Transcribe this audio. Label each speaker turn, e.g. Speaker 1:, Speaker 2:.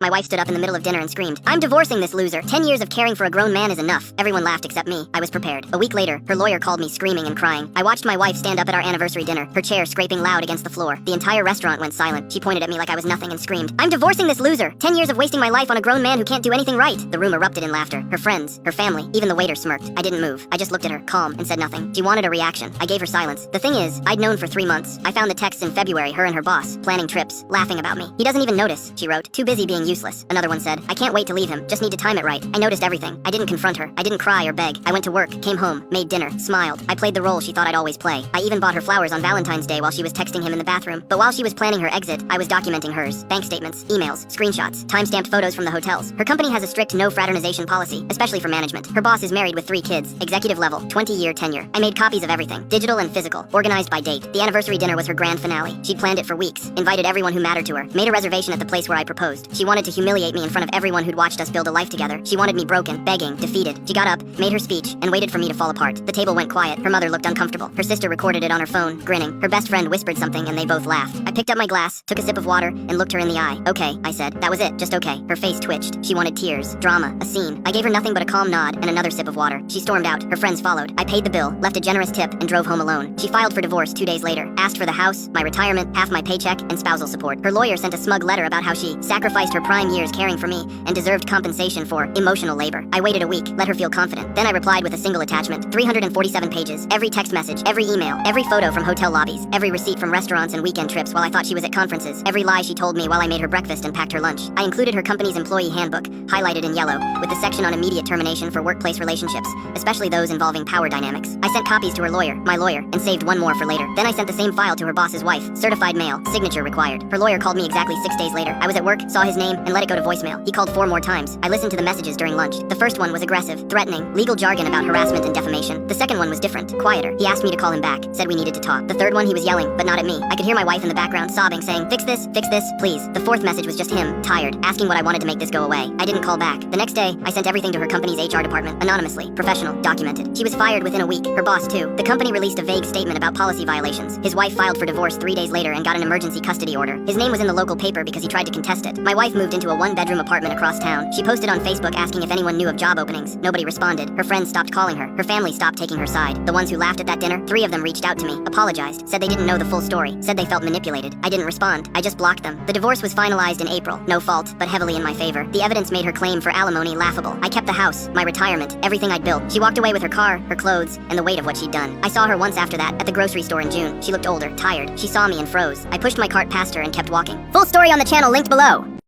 Speaker 1: My wife stood up in the middle of dinner and screamed, "I'm divorcing this loser. 10 years of caring for a grown man is enough." Everyone laughed except me. I was prepared. A week later, her lawyer called me screaming and crying. I watched my wife stand up at our anniversary dinner, her chair scraping loud against the floor. The entire restaurant went silent. She pointed at me like I was nothing and screamed, "I'm divorcing this loser. 10 years of wasting my life on a grown man who can't do anything right." The room erupted in laughter. Her friends, her family, even the waiter smirked. I didn't move. I just looked at her, calm, and said nothing. She wanted a reaction. I gave her silence. The thing is, I'd known for 3 months. I found the texts in February, her and her boss, planning trips, laughing about me. "He doesn't even notice," she wrote. "Too busy being useless." Another one said, "I can't wait to leave him. Just need to time it right." I noticed everything. I didn't confront her. I didn't cry or beg. I went to work, came home, made dinner, smiled. I played the role she thought I'd always play. I even bought her flowers on Valentine's Day while she was texting him in the bathroom. But while she was planning her exit, I was documenting hers. Bank statements, emails, screenshots, time-stamped photos from the hotels. Her company has a strict no fraternization policy, especially for management. Her boss is married with 3 kids, executive level, 20-year tenure. I made copies of everything, digital and physical, organized by date. The anniversary dinner was her grand finale. She'd planned it for weeks, invited everyone who mattered to her, made a reservation at the place where I proposed. She wanted to humiliate me in front of everyone who'd watched us build a life together. She wanted me broken, begging, defeated. She got up, made her speech, and waited for me to fall apart. The table went quiet. Her mother looked uncomfortable. Her sister recorded it on her phone, grinning. Her best friend whispered something and they both laughed. I picked up my glass, took a sip of water, and looked her in the eye. "Okay," I said. That was it, just okay. Her face twitched. She wanted tears, drama, a scene. I gave her nothing but a calm nod and another sip of water. She stormed out. Her friends followed. I paid the bill, left a generous tip, and drove home alone. She filed for divorce 2 days later, asked for the house, my retirement, half my paycheck, and spousal support. Her lawyer sent a smug letter about how she sacrificed her prime years caring for me and deserved compensation for emotional labor. I waited a week, let her feel confident. Then I replied with a single attachment, 347 pages, every text message, every email, every photo from hotel lobbies, every receipt from restaurants and weekend trips while I thought she was at conferences, every lie she told me while I made her breakfast and packed her lunch. I included her company's employee handbook, highlighted in yellow, with the section on immediate termination for workplace relationships, especially those involving power dynamics. I sent copies to her lawyer, my lawyer, and saved one more for later. Then I sent the same file to her boss's wife, certified mail, signature required. Her lawyer called me exactly 6 days later. I was at work, saw his name, and let it go to voicemail. He called 4 more times. I listened to the messages during lunch. The first one was aggressive, threatening, legal jargon about harassment and defamation. The second one was different, quieter. He asked me to call him back, said we needed to talk. The third one he was yelling, but not at me. I could hear my wife in the background sobbing, saying, fix this, please." The fourth message was just him, tired, asking what I wanted to make this go away. I didn't call back. The next day, I sent everything to her company's HR department, anonymously, professional, documented. She was fired within a week, her boss too. The company released a vague statement about policy violations. His wife filed for divorce 3 days later and got an emergency custody order. His name was in the local paper because he tried to contest it. My wife moved into a 1-bedroom apartment across town. She posted on Facebook asking if anyone knew of job openings. Nobody responded. Her friends stopped calling her. Her family stopped taking her side. The ones who laughed at that dinner, 3 of them reached out to me, apologized, said they didn't know the full story, said they felt manipulated. I didn't respond. I just blocked them. The divorce was finalized in April. No fault, but heavily in my favor. The evidence made her claim for alimony laughable. I kept the house, my retirement, everything I'd built. She walked away with her car, her clothes, and the weight of what she'd done. I saw her once after that, at the grocery store in June. She looked older, tired. She saw me and froze. I pushed my cart past her and kept walking. Full story on the channel linked below.